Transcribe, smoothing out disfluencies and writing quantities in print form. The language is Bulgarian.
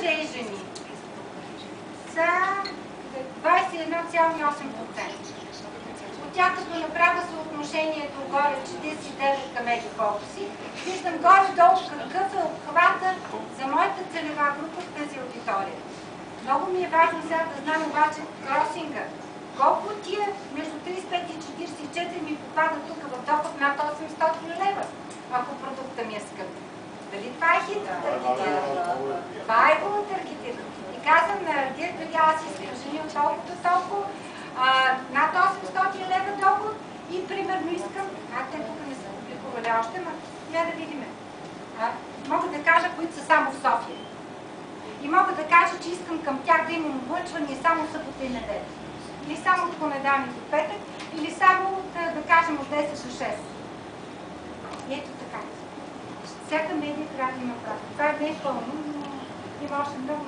мъже и жени са 21,8%. От тях като направя съотношението горе 49 към еди колко си, виждам горе-долу какъв е обхвата за моята целева група в тази аудитория. Много ми е важно сега да знам обаче кросинга. Колко от тия между 35 и 44 ми попадат тук в доход над 800 лева, ако продукта ми е скъп? Дали това е хитро таргетирано? Това е хубаво таргетирано. И казвам на директори, аз искам жени от толкова, над 800 лева доход и примерно искам, те тук не са публикували още, но я да видим. Мога да кажа, които са само в София. И мога да кажа, че искам към тях да имам облъчване само събота и неделя. Или само от понеделник до петък, или само, да кажем, от 10 до 6. И ето така. Всяка медия трябва да има право. Това не е пълно, но има още много.